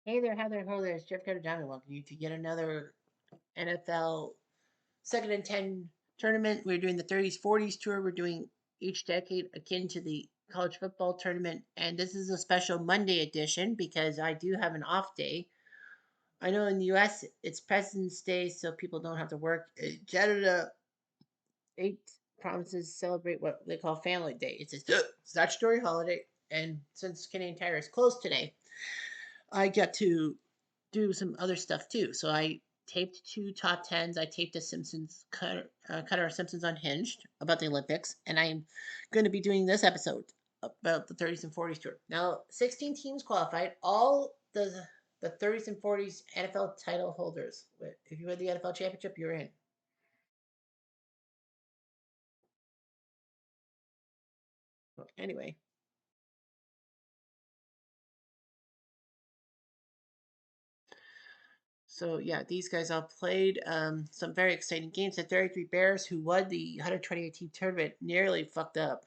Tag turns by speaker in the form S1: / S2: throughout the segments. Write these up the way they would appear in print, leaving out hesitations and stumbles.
S1: Hey there, Heather. Hello there. It's Jeff Carter Diamond. Welcome you to yet another NFL second and 10 tournament. We're doing the 30s, 40s tour. We're doing each decade akin to the college football tournament. And this is a special Monday edition because I do have an off day. I know in the US it's President's Day, so people don't have to work. Canada, 8 provinces celebrate what they call Family Day. It's a statutory holiday. And since Canadian Tire is closed today, I get to do some other stuff too. So I taped 2 top 10s. I taped a Simpsons cut our Simpsons Unhinged about the Olympics, and I'm going to be doing this episode about the 30s and 40s tour. Now, 16 teams qualified. All the 30s and 40s NFL title holders. If you win the NFL championship, you're in. Anyway, so yeah, these guys all played some very exciting games. The 33 Bears, who won the 128 team tournament, nearly fucked up.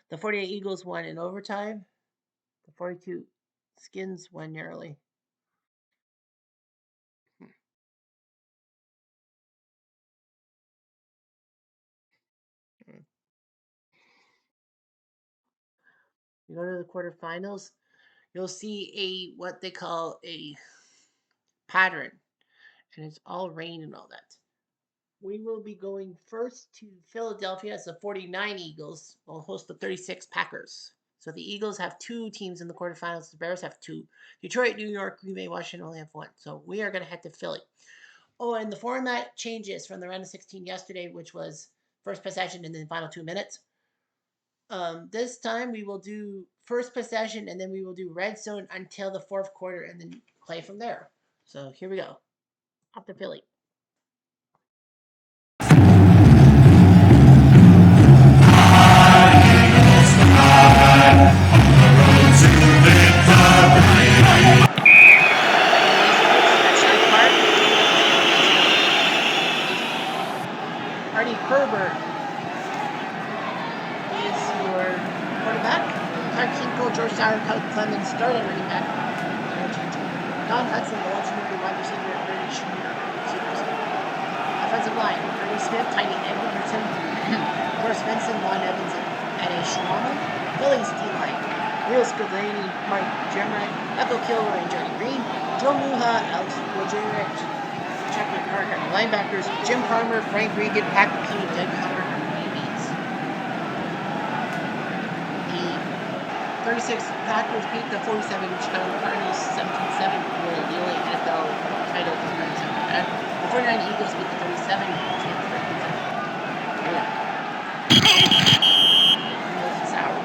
S1: The 48 Eagles won in overtime. The 42 Skins won narrowly. You go to the quarterfinals, you'll see a what they call a pattern, and it's all rain and all that. We will be going first to Philadelphia as the 49 Eagles will host the 36 Packers. So the Eagles have 2 teams in the quarterfinals. The Bears have 2. Detroit, New York, Green Bay, Washington only have 1. So we are going to head to Philly. Oh, and the format changes from the round of 16 yesterday, which was first possession and then final 2 minutes. This time we will do first possession and then we will do red zone until the fourth quarter and then play from there. So here we go. Off to Philly. Herbert is your quarterback. Clark Kinko, George Sauer, Clemens started running back. Don Hudson, the legendary wide receiver, Ernie Schmier. Offensive line, Ernie Smith, tight end, Edwin Hudson, Horace Benson, Juan Evans, and a Shawama. Phillies D-line, Neil Scaglani, Mark Jemrek, Ethel Kilroy, and Johnny Green, Joe Muha, Alex Wojcik, Chuck McCarter. Linebackers, Jim Farmer, Frank Regan, Pat Pugh, Doug Hunter, and Lee Beats. The 36 Packers beat the 47 Chicago Cardinals 17-7 for the only NFL title defense ever had. The 49 Eagles beat the 37 Sauer.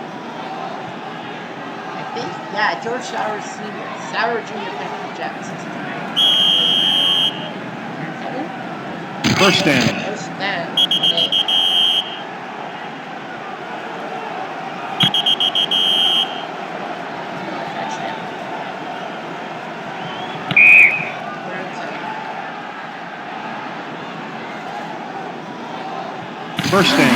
S1: I think, yeah, George Sauer Sr. Sauer Jr. played for the Jets.
S2: First down.
S1: First down.
S2: First down.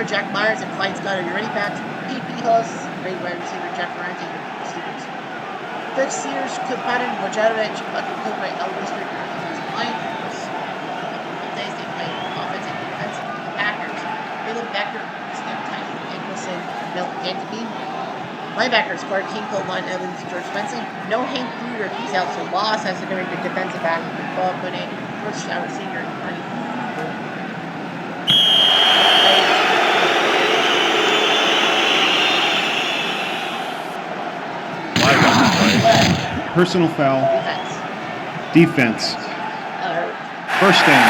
S1: Jack Myers and Clyde Scott are your running backs. Pete Beehos, great wide receiver. Jack Ferrante, your receivers. Vic Sears, Kilpatten, Wojcik, Michael Kilroy, Elwister, your offensive line. Both days they play offense and defense. The Packers, Caleb Becker, Steph Tiny, Nicholson, Milton Gantibine. Linebackers, Clark Kinko, Lon Evans, George Benson. No Hank Bruder, he's out, so Loss has to go into defensive back. Bob Bonet, George Sauer Sr., Marty Cooper.
S2: Personal foul. Defense. First down.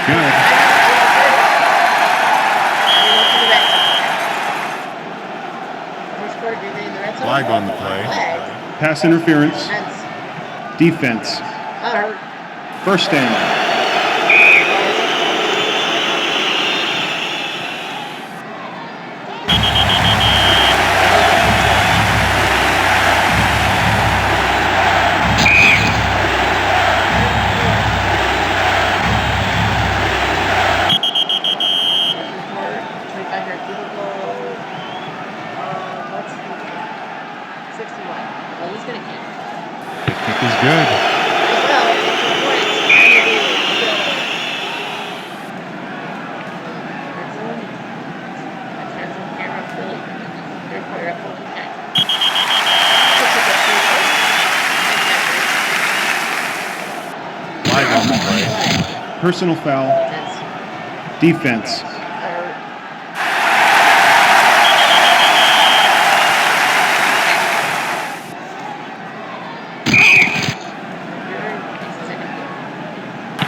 S2: Good.
S3: Flag on the play.
S2: Pass interference. Defense. First down. The kick is good.
S3: Flag on the play.
S2: Personal foul. Defense.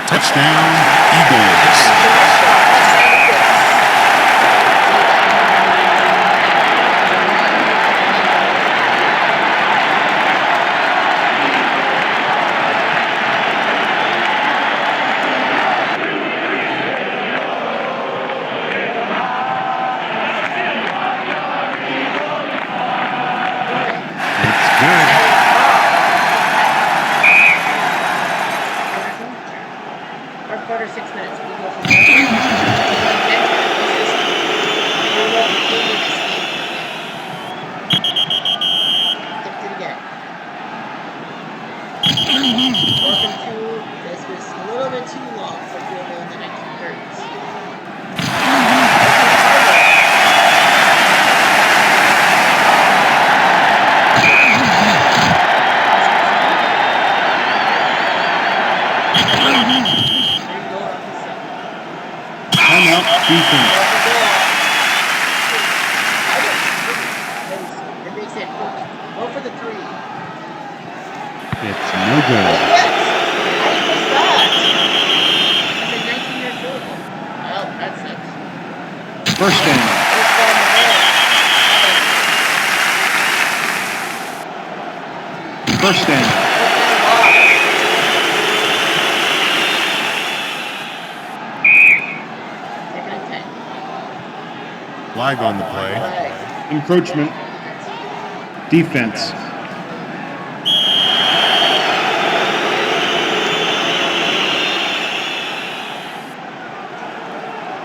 S3: Touchdown, Eagles.
S2: It's good.
S1: Fourth quarter, 6 minutes. We go from there. We will continue this game. Tipped it again. 4th and 2. This was a little bit too long for field goal in the 1930s.
S2: Timeout. Defense.
S1: It makes it go for the 3.
S2: It's no good.
S1: Yes! How did you miss that? That's a 19-yard field goal. Oh, that sucks.
S2: First down. First down.
S3: Flag on the play.
S2: Encroachment. Defense.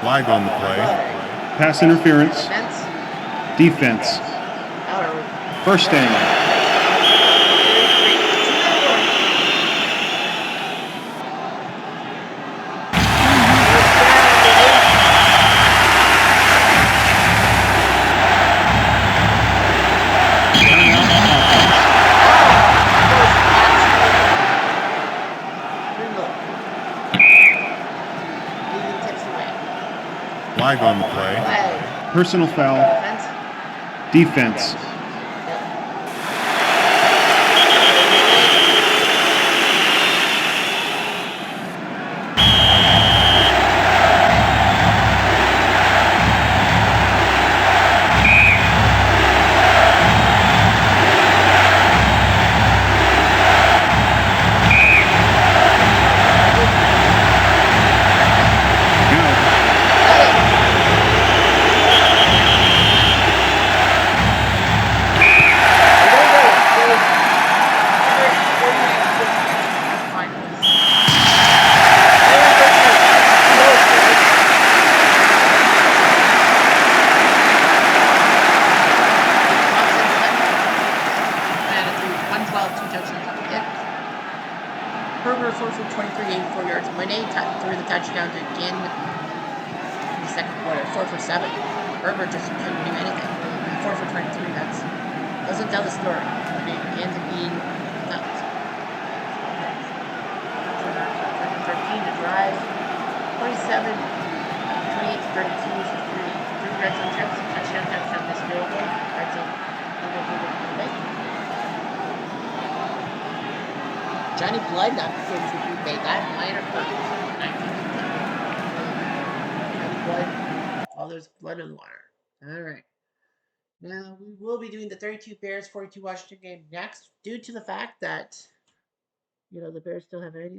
S3: Flag on the play.
S2: Pass interference. Defense. First down.
S3: Flag on the play.
S2: Personal foul. Defense.
S1: Herbert 4 for 23, 84 yards. Monet threw the touchdown again in the second quarter. 4 for 7. Herbert just couldn't do anything. 4 for 23. That doesn't tell the story. Monet ends up being nuts. 13 to drive. 27, 28 to 32 for 3 red zone trips. Touchdown, this field goal. Red zone. Johnny Blood not performs with Green Bay. That might have hurt. Oh, there's blood in the water. All right. Now we will be doing the 32 Bears 42 Washington game next, due to the fact that the Bears still have a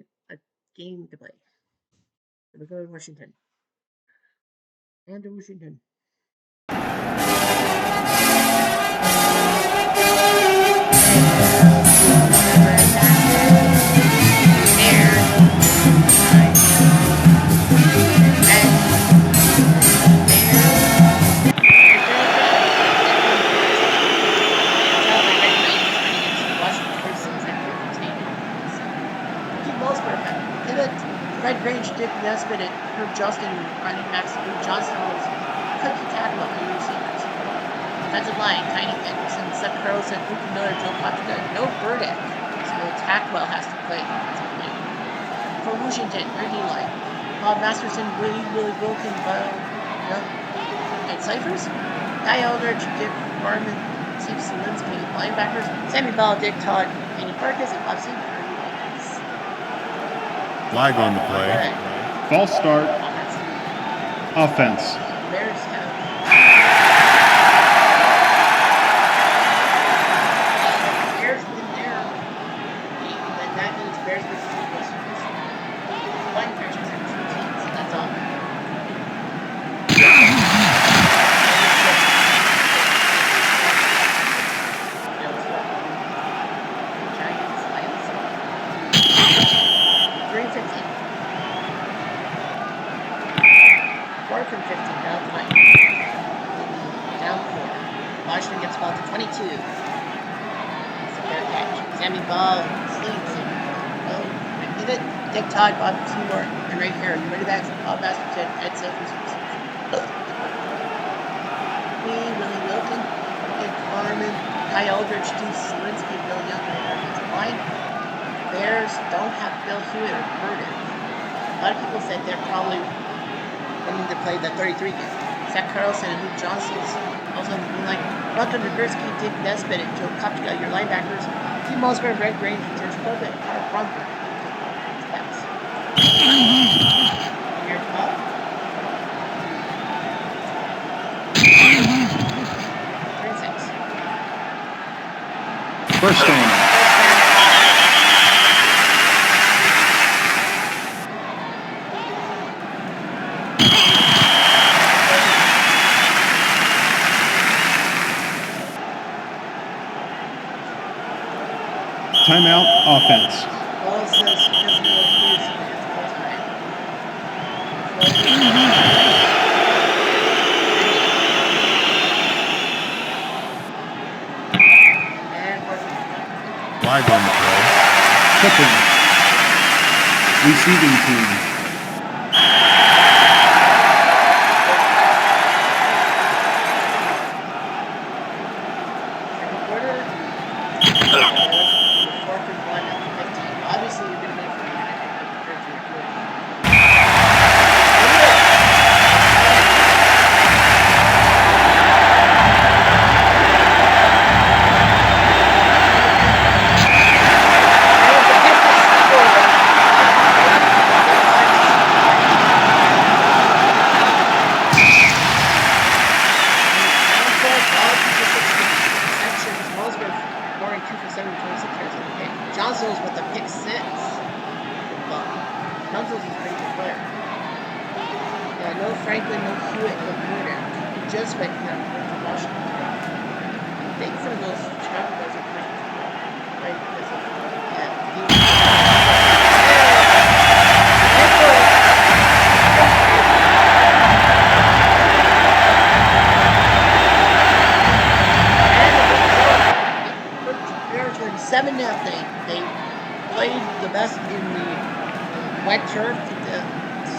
S1: game to play. So we're going to Washington. And to Washington. Fred Grange, Dick Nesbitt, and Herb Johnston, running backs. Luke Johnston was cookie tackle on the receivers. Defensive line, Tiny Henderson, Seth Carlson, Luke Miller, Joe Cochran, no verdict. So Tackwell has to play defensive line. For Washington, their D line, Bob Masterson, Willie Wilkin, Young, and Cyphers. Guy Eldridge, Dick Barman, Steve Solinsky, linebackers, Sammy Bell, Dick Todd, Andy Farkas, and Bob Singer.
S3: Flag on the play.
S2: False start. Offense.
S1: Bears have Bears win their game, then that means Bears versus Eagles. One Bears versus two teams, and that's all. Giants, Lions. 3-15. 4 from 15, down 20. Down 4. Washington gets ball to 22. It's a fair catch. Sammy Ball, sleeps. Oh, hit it. Dick Todd, Bob Seymour, and right here. You ready back? Bob Masterson, Ed Cyphers. Willie Wilkin, Dick Farman, Guy Eldridge, Steve Solinsky, Bill Young, right there. Offensive line. Bears don't have Bill Hewitt or Burden. A lot of people said they're probably wanting to play the 33 game. Zach Carlson and Luke Johnson's also on the blue line. Rucker Nagurski, Dick Nesbitt, and Joe Kopchka, your linebackers. Tim Mosberg, Red Grange, George Corbett, and Carl Brunker. Steps. Here's the ball. 36.
S2: First down. Timeout, offense.
S1: Ball says because no excuse, it's full time. And
S3: Flag on the play.
S2: Kicking. Receiving team.
S1: second quarter. 4 for 1 at 15. Obviously, you're going to make it compared to your good. Johnson's with the pick 6. Johnson's is a pretty good player. Yeah, no Franklin, no Hewitt, no Bruder. Just went to Washington. I think some of those Chicago guys are pretty good. Right? Because of, Bears win 7-0. They played the best in the wet turf.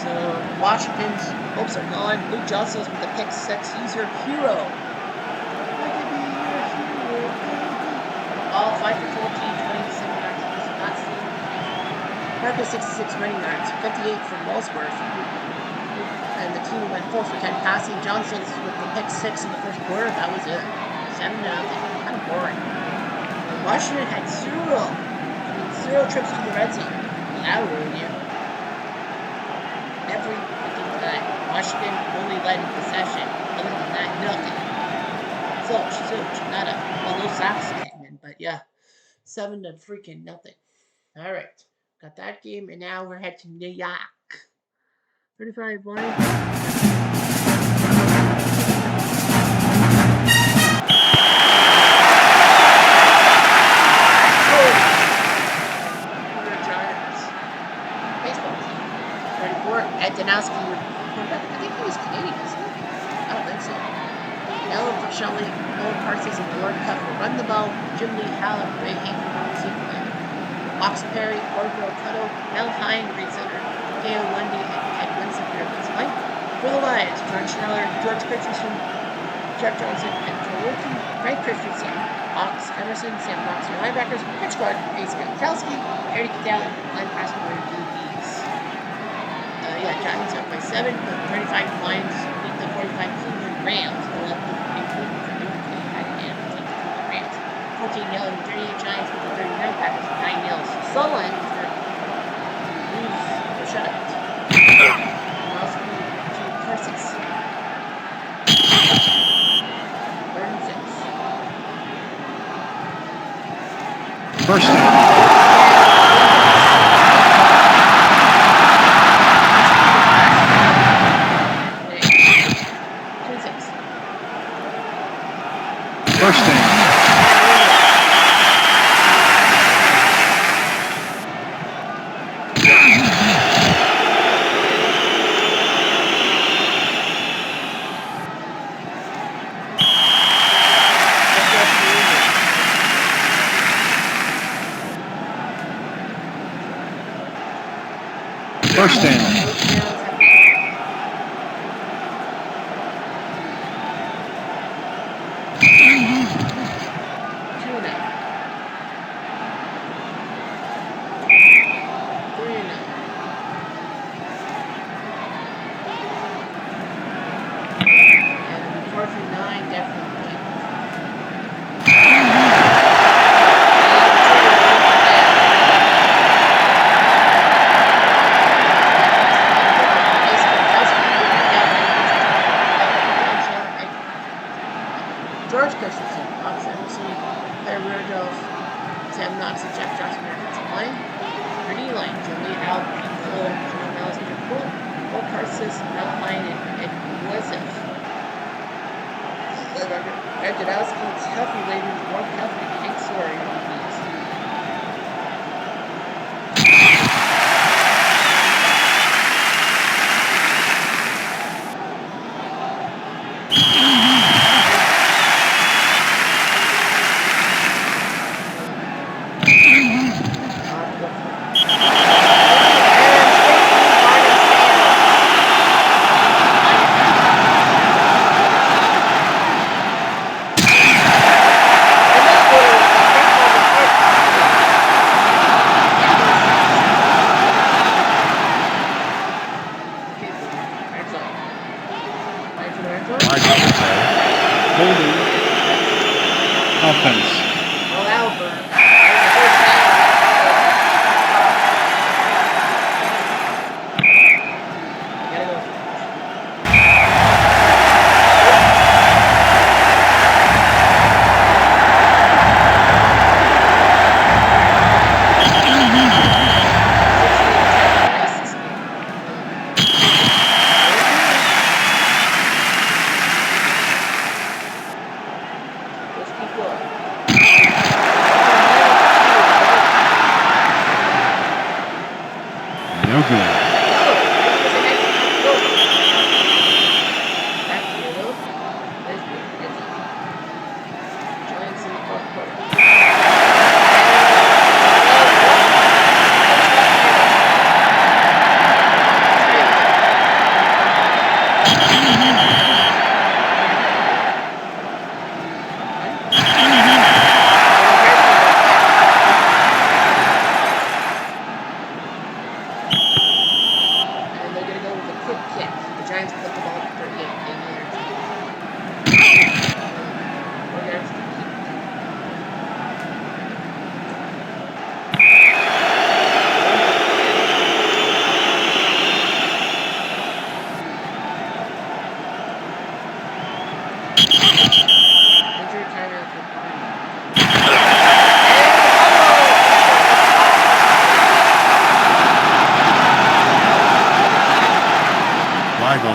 S1: So Washington's hopes are gone. Luke Johnson's with the pick 6. He's your hero. Look at me, your hero, baby. All 5 for 14, 27 yards. He's not seen. Marcus 66 running yards, 58 from Walsworth. And the team went 4 for 10 passing. Johnson's with the pick 6 in the first quarter. That was it. 7-0. Kind of boring. Washington had 0 trips to the red zone. That'll ruin you. Every freaking time. Washington only led in possession. Other than that, nothing. Zilch, nada. Well, those sacks came in, but yeah, 7-0. All right, got that game, and now we're heading to New York. 35 points. Baseball team. 34, Ed Danowski, quarterback. I think he was Canadian, isn't he? I don't think so. Nello Shelley, Noah Parsons, and Lord Cuff will run the ball. Jim Lee Howell, Ray Hankey will receive the ball. Ox Perry, Orville Cuttle, Mel Hine, Reed Center, Gale Lundy, and Ed Winston for defensive line. For the Lions, George Schneller, George Christensen, Jeff Johnson, and Joe Wilkie, Frank Christensen, Ox Emerson, Sam Knox, your linebackers, pitch guard, Ace Gankowski, Eddie Cadell, and Glenn Passmore, DBs. Giants up by 7, but 35 Lions beat the 45 Cleveland Rams. They'll up the improvement for doing what they had and beat the Cleveland Rams. 14-0, 38 Giants beat the 39 Packers 9-0. So Lions lose or shut out. Also to Parsons. 36.
S2: First down. First down. First down.
S1: George Christensen, Ox Emerson, Claire Rudolph, Sam Knox, and Jeff Johnson in offensive line. For D-line, Jolie Al, Pete Cole, Jerome Ellis, Peter Poole, Paul Tarsis, Mel Hine, and Ed Wesef. Ed Jadowski, Tuffy Layden, Mark Huffman, and Hank Sawyer in DBs.
S2: Holding. Offense.
S1: Well, Albert.
S2: No good.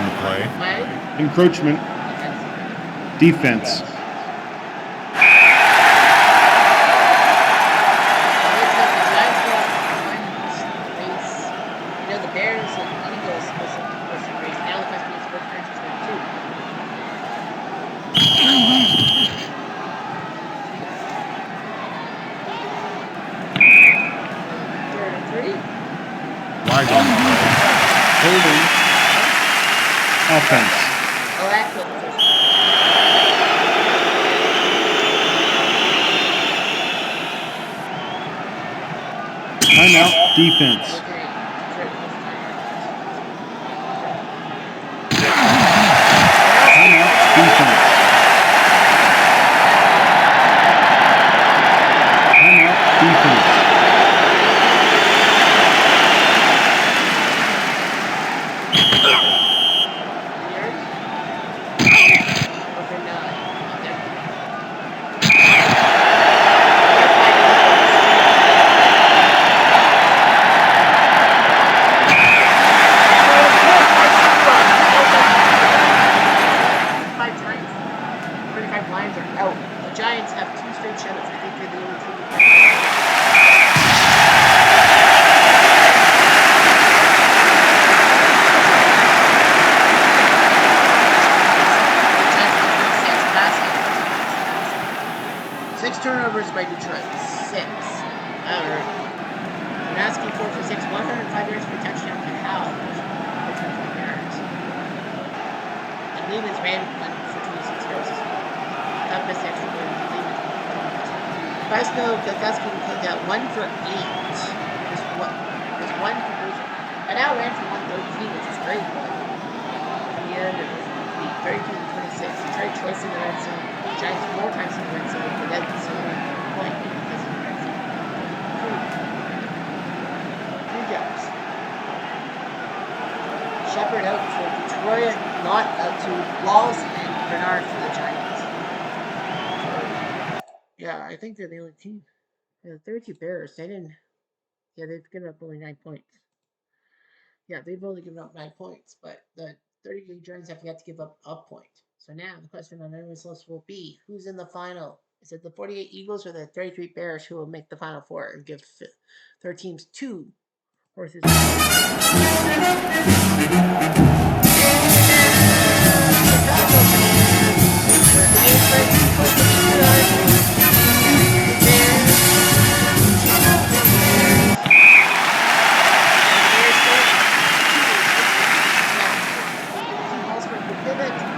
S3: on the play.
S1: Flag.
S2: Encroachment. Defense.
S1: Looks like the Giants will win this race. You know, the Bears and Eagles was a race. Now the question is what Bears is going to do. Third and 3.
S3: Flag on the play.
S2: Holding. Offense.
S1: Oh, that's what the first one.
S2: Timeout. Defense.
S1: Okay. Detroit was timeout.
S2: Timeout. Defense. Timeout. Defense.
S1: Lions are out. The Giants have 2 straight shutouts. I think they're the only team. Six turnovers by Detroit. 6. However, they're asking for 6. 105 yards per touchdown to Hal. 105 yards. And Lehman's ran one for 26 yards. Not missed extra point. Fresno Gagusky got 1 for 8. Just one conversion. And now ran for 113, which is great, but in the end it was complete. 32 to 26. Detroit twice in the red zone. Giants 4 times in the red zone. But that's still a point because of the red zone. 3 jobs. Shepard out for Detroit, not out to Walls and Bernard for the Giants. Yeah, I think they're the only team. Yeah, the 32 Bears, they didn't. Yeah, they've given up only 9 points. Yeah, they've only given up 9 points, but the 38 Giants have yet to give up a point. So now the question on everyone's list will be who's in the final? Is it the 48 Eagles or the 33 Bears who will make the final 4 and give their teams 2 horses?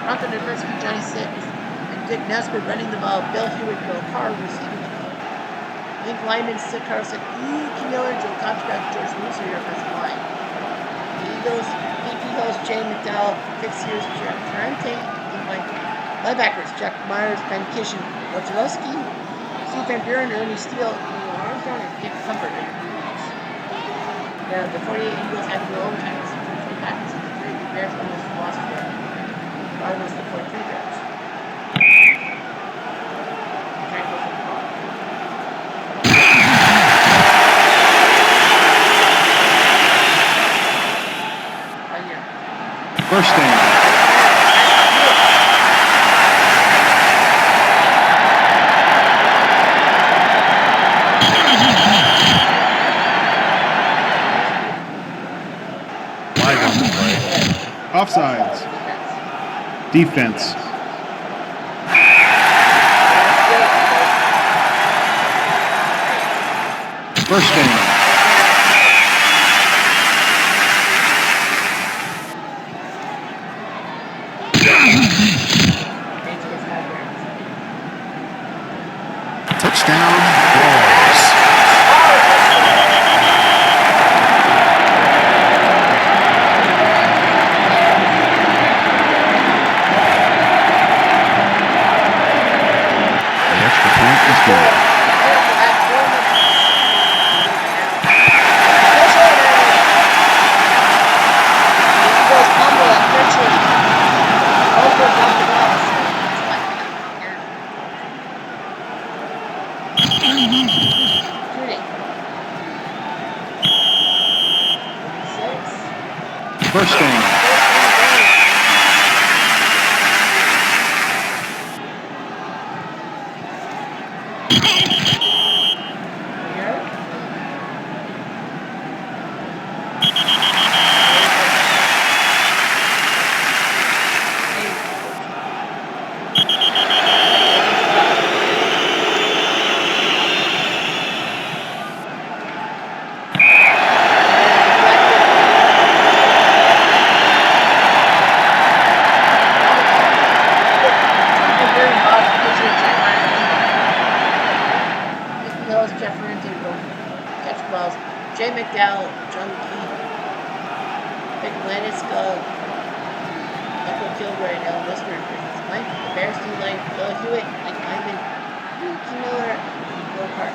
S1: Ronco Nagurski, Johnny Six, and Dick Nesbitt running the ball. Bill Hewitt, Bill Carr receiving the ball. Link Lyman, Sid Carlson, E.K. Miller, Joe Kopchak, George Moose are your offensive line. The Eagles, P.P. Hills, Jay McDowell, Vic Sears, Jeff Ferrante, linebackers, Jack Myers, Ben Kishin, Wojciechowski, Steve Van Buren, Ernie Steele, Neil Armstrong, and Dick Comfort are your DBs. Now, the 48 Eagles had to go overtime with some 3 Packers, and the 3 Bears almost lost for almost the 0.3 Bears. Trying to go for the ball.
S2: First down.
S3: Flag on the play.
S2: Offsides. Defense. First down.
S3: Touchdown, Bears. The extra point is good.
S1: shield right now, Western versus Mike. The Bears do like Bill Hewitt, Mike Lyman, Ricky Miller, and Bill Park.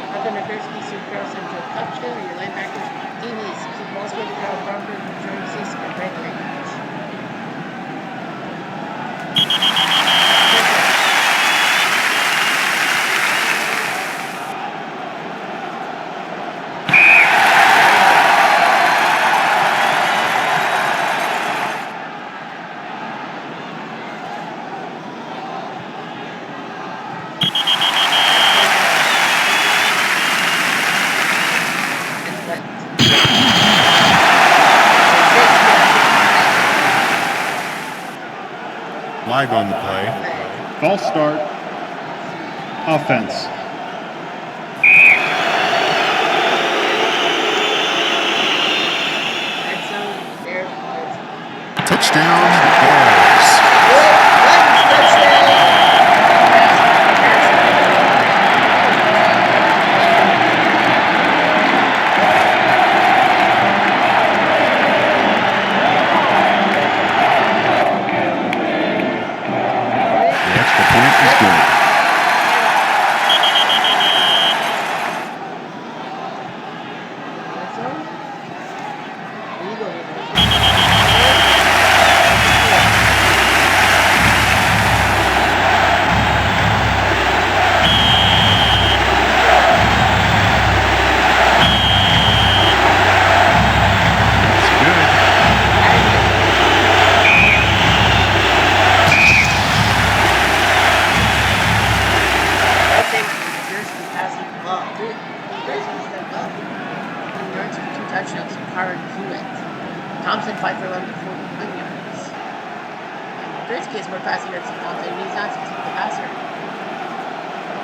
S1: Marco Nagurski, Sue Carlson, Joe Kupcha. Your linebackers, DBs, Keith Musgrave, Carl Bromberg, Jordan Sis, and Brent Range.
S3: Flag on the play.
S2: False start. Offense.
S3: Touchdown, Bears. The extra point is good. Touchdowns from TRNY QF. Thompson 5 for 11 to 41 yards. And Gretzky has more passing yards than Thompson, and he's not succeeding the passer.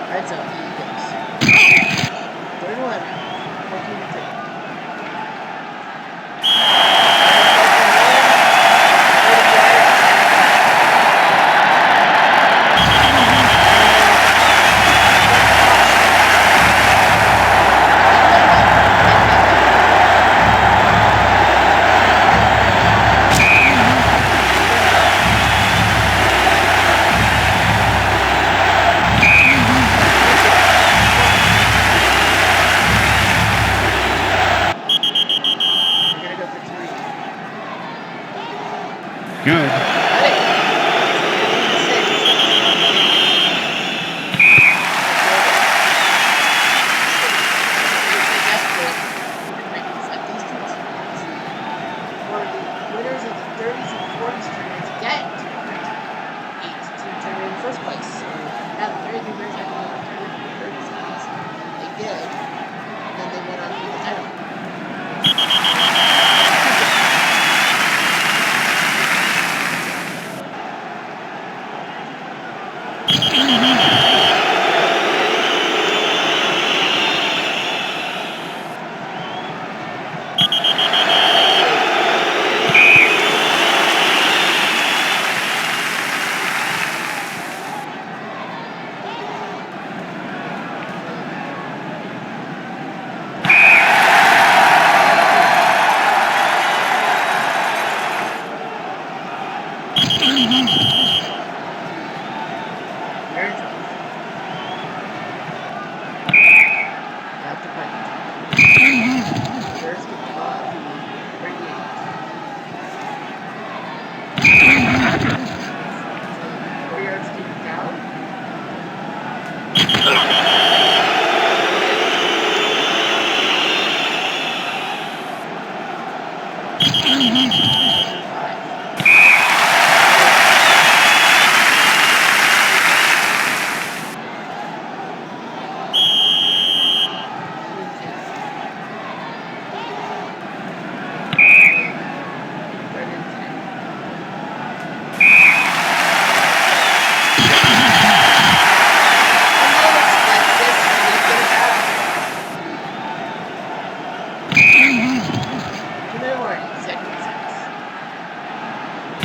S3: Red zone, Eagles. Third one, 14 to 3.
S2: Good.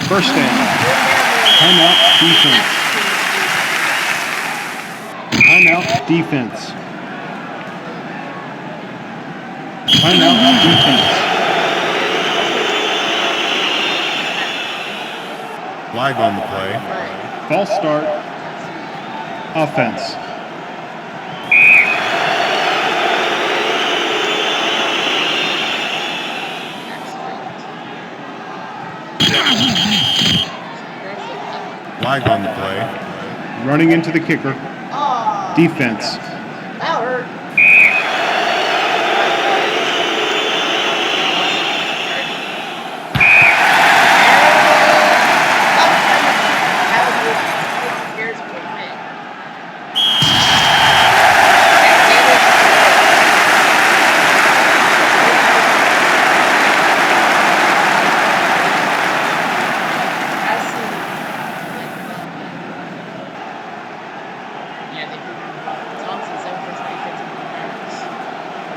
S2: First down. Timeout defense. Timeout defense. Timeout defense.
S4: Flag on the play.
S1: Right.
S2: False start. Offense.
S4: Flag on the play.
S2: Running into the kicker.
S1: Oh,
S2: Defense.
S1: that hurt.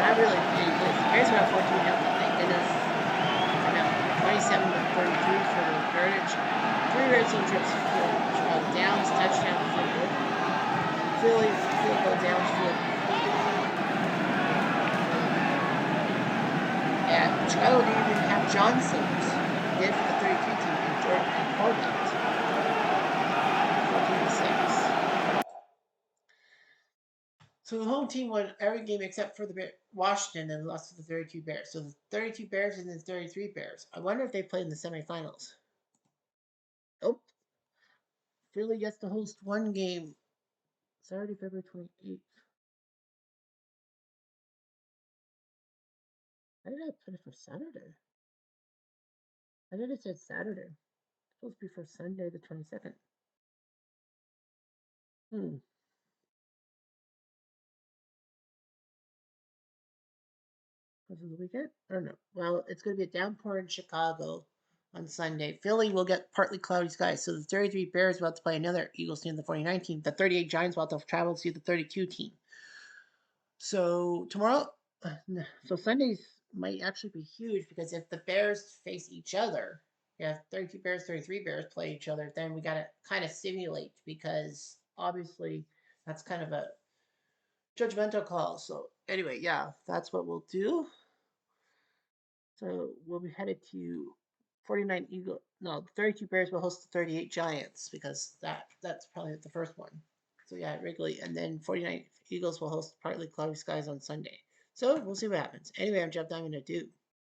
S1: I really think this. Bears are up 14 0. Thank goodness. And now 27 to 33 for the Heritage. 3 racing trips for Downs, touchdown fumble. Philly field goal downfield. And Chicago didn't even have Johnson's. Did for the 32 team in Jordan and Corbett. 14 to 6. So the home team won every game except for the Washington and lost to the 32 Bears. So the 32 Bears and the 33 Bears. I wonder if they played in the semifinals. Oh, Philly gets to host one game Saturday, February 28th. Why did I put it for Saturday? I did it said Saturday. It's supposed to be for Sunday, the 22nd. Because of the weekend? I don't know. Well, it's going to be a downpour in Chicago on Sunday. Philly will get partly cloudy skies. So the 33 Bears will have to play another Eagles team, the 49 team. The 38 Giants will have to travel to see the 32 team. So tomorrow, so Sundays might actually be huge because if the Bears face each other, yeah, 32 Bears, 33 Bears play each other, then we got to kind of simulate because obviously that's kind of a judgmental call. So anyway, yeah, that's what we'll do. So we'll be headed to 49 Eagle. No, 32 Bears will host the 38 Giants because that's probably the first one. So yeah, Wrigley, and then 49 Eagles will host partly cloudy skies on Sunday. So we'll see what happens. Anyway, I'm Jeff Diamond at Duke.